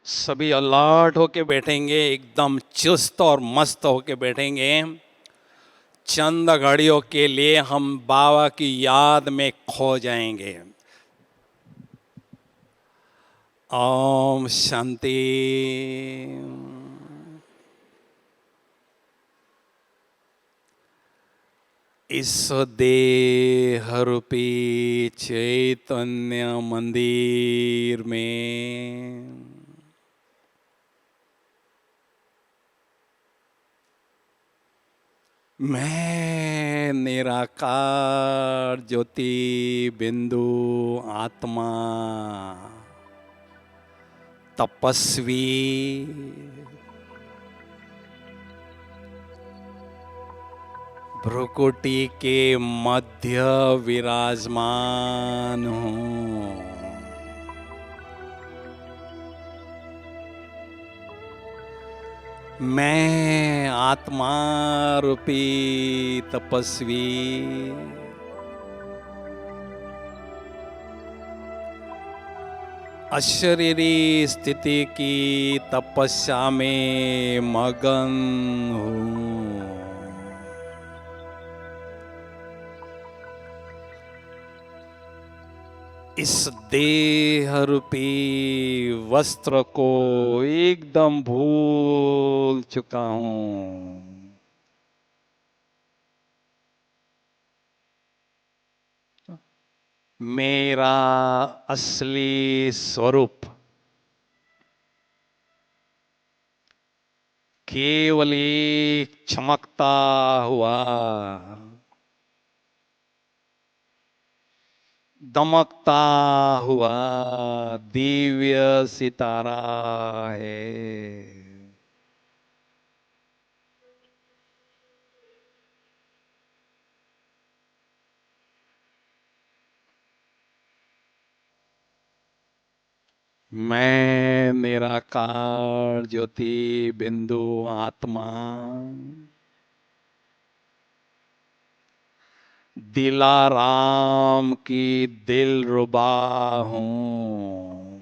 सभी अलर्ट होके बैठेंगे, एकदम चुस्त और मस्त होके बैठेंगे। चंद घड़ियों के लिए हम बाबा की याद में खो जाएंगे। ओम शांति। इस देह रूपी चैतन्य मंदिर में मैं निराकार ज्योति बिंदु आत्मा तपस्वी भ्रुकुटी के मध्य विराजमान हूँ। मैं आत्मा रूपी तपस्वी अशरीरी स्थिति की तपस्या में मगन हूँ। इस देह रूपी वस्त्र को एकदम भूल चुका हूँ। मेरा असली स्वरूप केवल एक चमकता हुआ, दमकता हुआ दिव्य सितारा है। मैं निराकार ज्योति बिंदु आत्मा दिलाराम की दिलरुबा हूँ।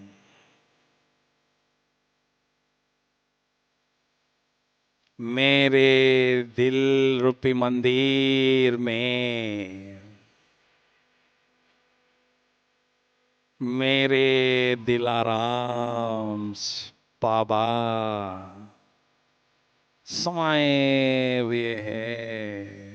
मेरे दिल रूपी मंदिर में मेरे दिलाराम बाबा समाये हुए हैं।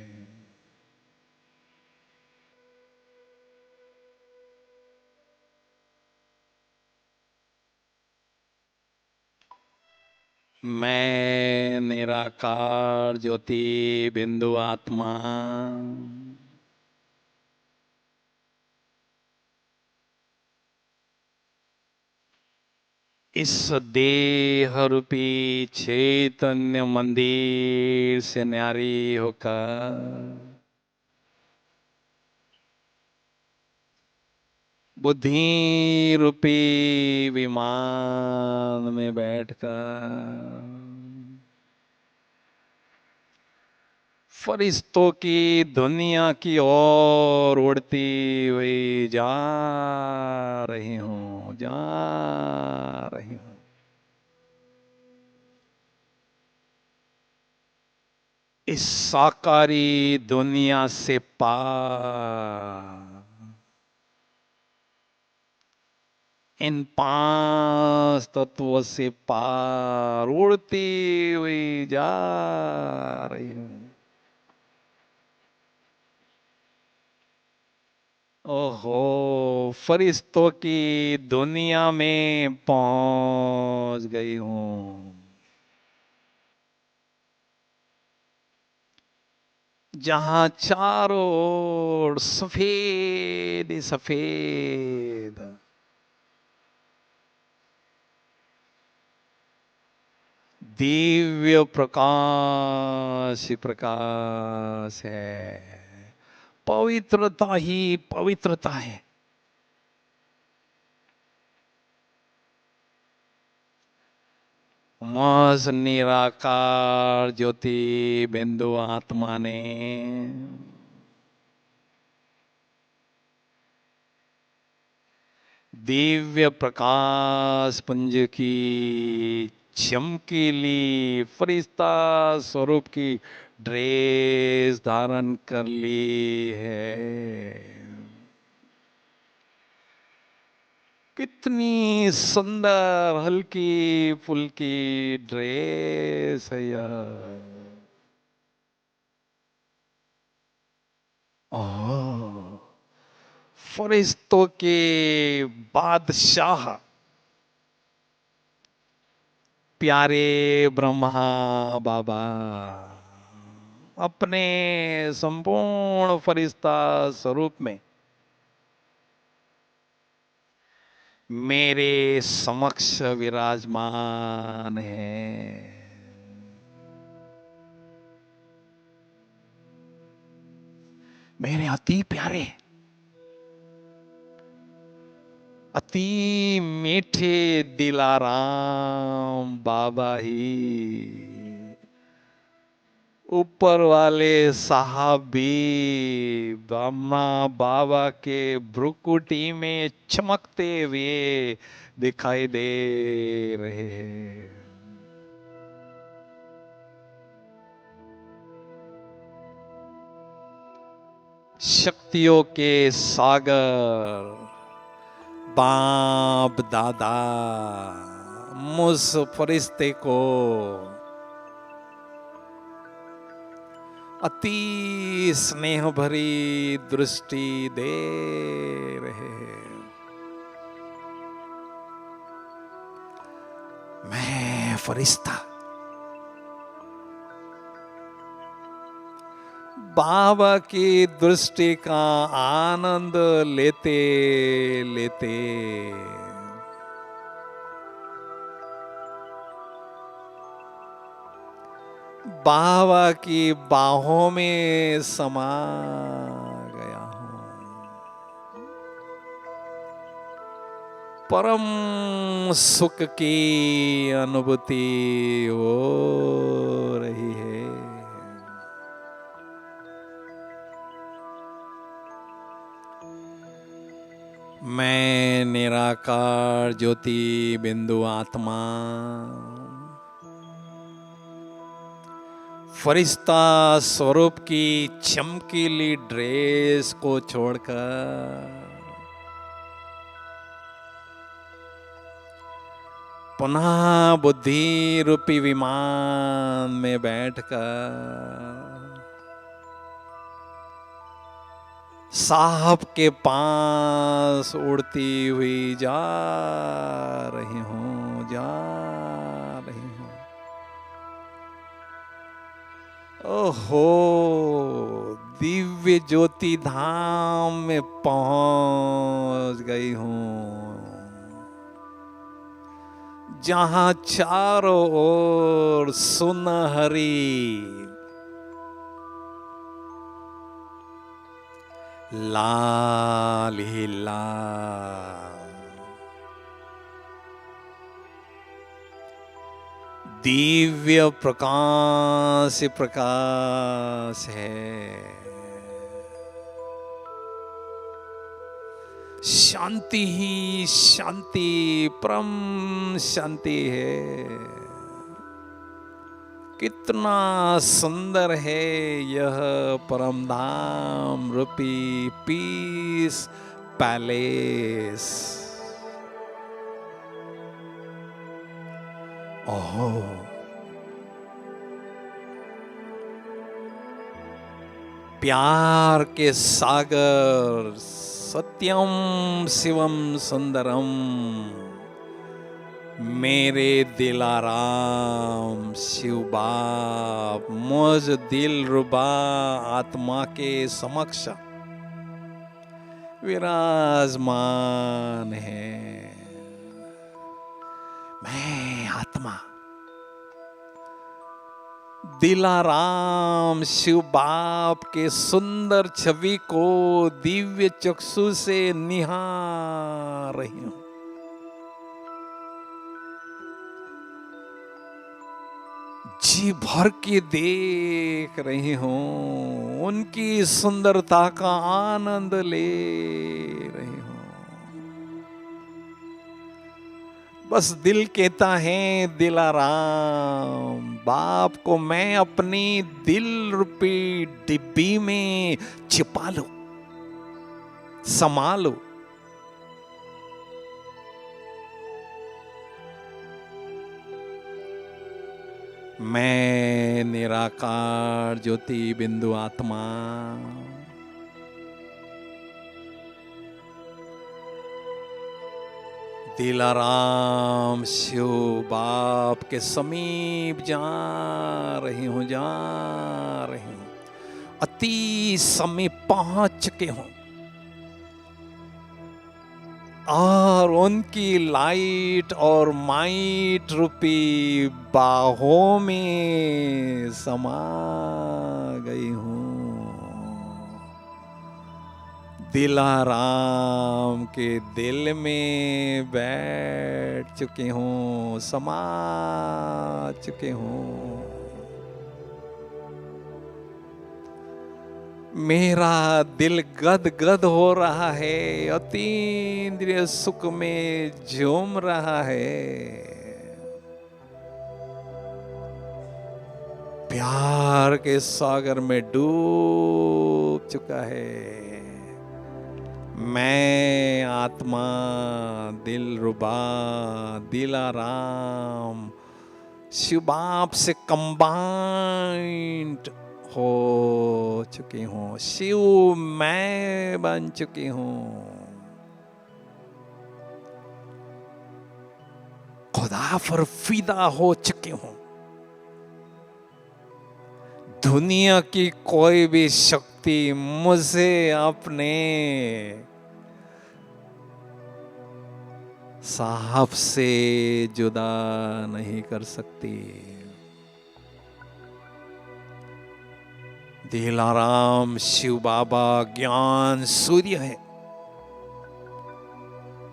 मैं निराकार ज्योति बिंदु आत्मा इस देह रूपी चैतन्य मंदिर से न्यारी होकर बुद्धि रूपी विमान में बैठकर फरिश्तों की दुनिया की ओर उड़ती हुई जा रही हूं, जा रही हूं। इस साकारी दुनिया से पार, इन पांच तत्वों से पार उड़ती हुई जा रही हूं। ओहो, फरिश्तों की दुनिया में पहुंच गई हूं, जहां चारों ओर सफेद ही सफेद दिव्य प्रकाश ही प्रकाश है। पवित्रता ही पवित्रता है। मस निराकार ज्योति बिंदु आत्मा ने दिव्य प्रकाश पुंज की चमकीली फरिश्ता स्वरूप की ड्रेस धारण कर ली है। कितनी सुंदर हल्की फुल्की ड्रेस है यह। ओह, फरिश्तों के बादशाह प्यारे ब्रह्मा बाबा अपने संपूर्ण फरिश्ता स्वरूप में मेरे समक्ष विराजमान है। मेरे अति प्यारे, अति मीठे दिलाराम बाबा ही ऊपर वाले साहब भी ब्रह्मा बाबा के भ्रुकुटी में चमकते हुए दिखाई दे रहे हैं। शक्तियों के सागर बाप दादा मुझ फरिश्ते को अति स्नेह भरी दृष्टि दे रहे हैं। मैं फरिश्ता बाबा की दृष्टि का आनंद लेते लेते बाबा की बाहों में समा गया हूं। परम सुख की अनुभूति हो रही है। मैं निराकार ज्योति बिंदु आत्मा फरिश्ता स्वरूप की चमकीली ड्रेस को छोड़कर पुनः बुद्धि रूपी विमान में बैठकर साहब के पास उड़ती हुई जा रही हूं, जा रही हूं। ओहो, दिव्य ज्योति धाम में पहुंच गई हूं, जहां चारों ओर सुनहरी लाल ही लाल दिव्य प्रकाश प्रकाश है। शांति ही शांति, परम शांति है। कितना सुंदर है यह परम धाम रूपी पीस पैलेस। ओहो, प्यार के सागर सत्यम शिवम सुंदरम मेरे दिलाराम शिव बाप मुझ दिल रुबा आत्मा के समक्ष विराजमान है। मैं आत्मा दिलाराम शिव बाप के सुंदर छवि को दिव्य चक्षु से निहार रही हूं। जी भर के देख रही हूं, उनकी सुंदरता का आनंद ले रही हूं। बस दिल कहता है दिलाराम बाप को मैं अपनी दिल रूपी डिब्बी में छिपा लूं, समा लूं। मैं निराकार ज्योति बिंदु आत्मा दिलाराम शिव बाप के समीप जा रही हूं, जा रही हूं। अति समीप पहुंच चुके हूं और उनकी लाइट और माइट रूपी बाहों में समा गई हूं। दिलाराम के दिल में बैठ चुके हूं, समा चुके हूं। मेरा दिल गद गद हो रहा है, अतीन्द्रिय सुख में झूम रहा है। प्यार के सागर में डूब चुका है। मैं आत्मा दिल रुबा दिलाराम शिव बाप से कंबाइंड हो चुकी हूं, शिव मैं बन चुकी हूं, खुदा पर फिदा हो चुकी हूं। दुनिया की कोई भी शक्ति मुझे अपने साहब से जुदा नहीं कर सकती। दिलाराम शिव बाबा ज्ञान सूर्य है,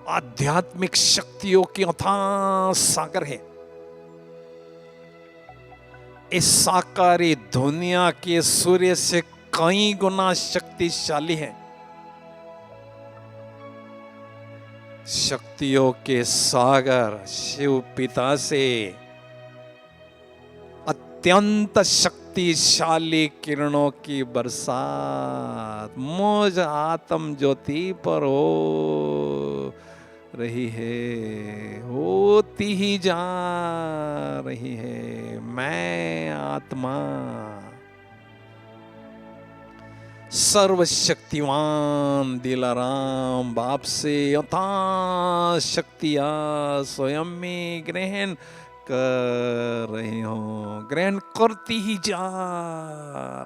आध्यात्मिक शक्तियों की अथाह सागर है। इस साकारी दुनिया के सूर्य से कई गुना शक्तिशाली है। शक्तियों के सागर शिव पिता से अत्यंत शक्तिशाली किरणों की बरसात मुझ आत्म ज्योति पर हो रही है, होती ही जा रही है। मैं आत्मा सर्वशक्तिवान दिलाराम बाप से अथाह शक्तियां स्वयं में ग्रहण कर रही हूं, ग्रहण करती ही जा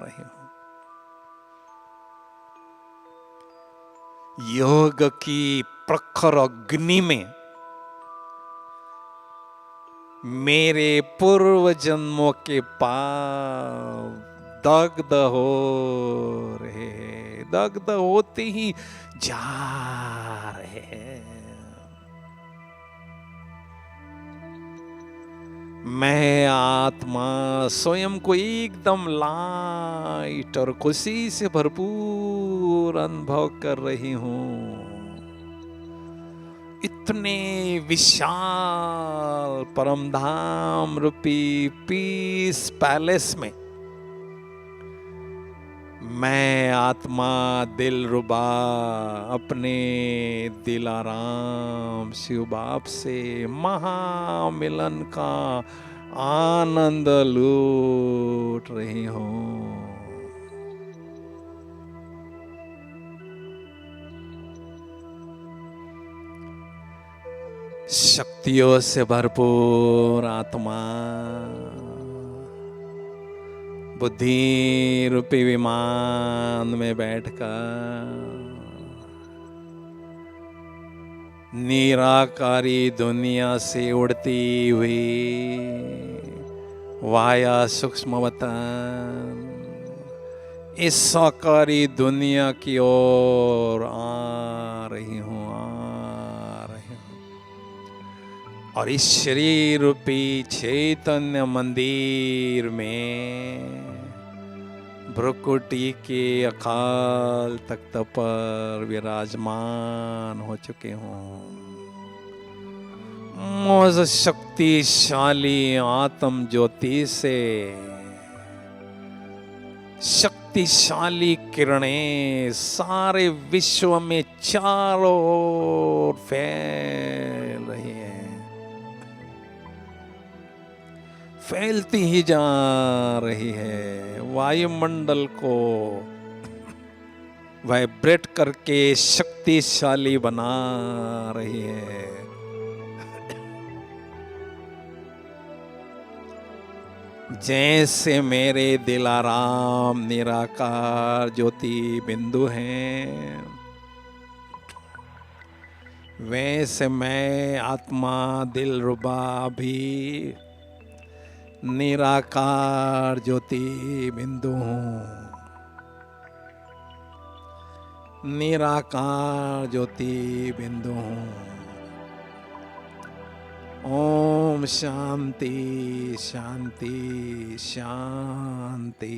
रही हूं। योग की प्रखर अग्नि में मेरे पूर्व जन्मों के पाप दग्ध हो रहे हैं, दग्ध होते ही जा रहे हैं। मैं आत्मा स्वयं को एकदम लाइट और खुशी से भरपूर अनुभव कर रही हूं। इतने विशाल परमधाम रूपी पीस पैलेस में मैं आत्मा दिलरुबा अपने दिलाराम शिव बाप से महामिलन का आनंद लूट रही हूं। शक्तियों से भरपूर आत्मा बुद्धि रूपी विमान में बैठकर निराकारी दुनिया से उड़ती हुई वाया सूक्ष्म वतन इस साकारी दुनिया की ओर आ रही हूं, और इस शरीर रूपी चैतन्य मंदिर में भ्रुकुटी के अकाल तख्त पर विराजमान हो चुके हूँ। मुझ शक्तिशाली आत्म ज्योति से शक्तिशाली किरणें सारे विश्व में चारों ओर फैल रही हैं, फैलती ही जा रही है। वायुमंडल को वाइब्रेट करके शक्तिशाली बना रही है। जैसे मेरे दिलाराम निराकार ज्योति बिंदु हैं, वैसे मैं आत्मा दिलरुबा भी निराकार ज्योति बिंदु हूँ। निराकार ज्योति बिंदु हूँ। ओम शांति शांति शांति।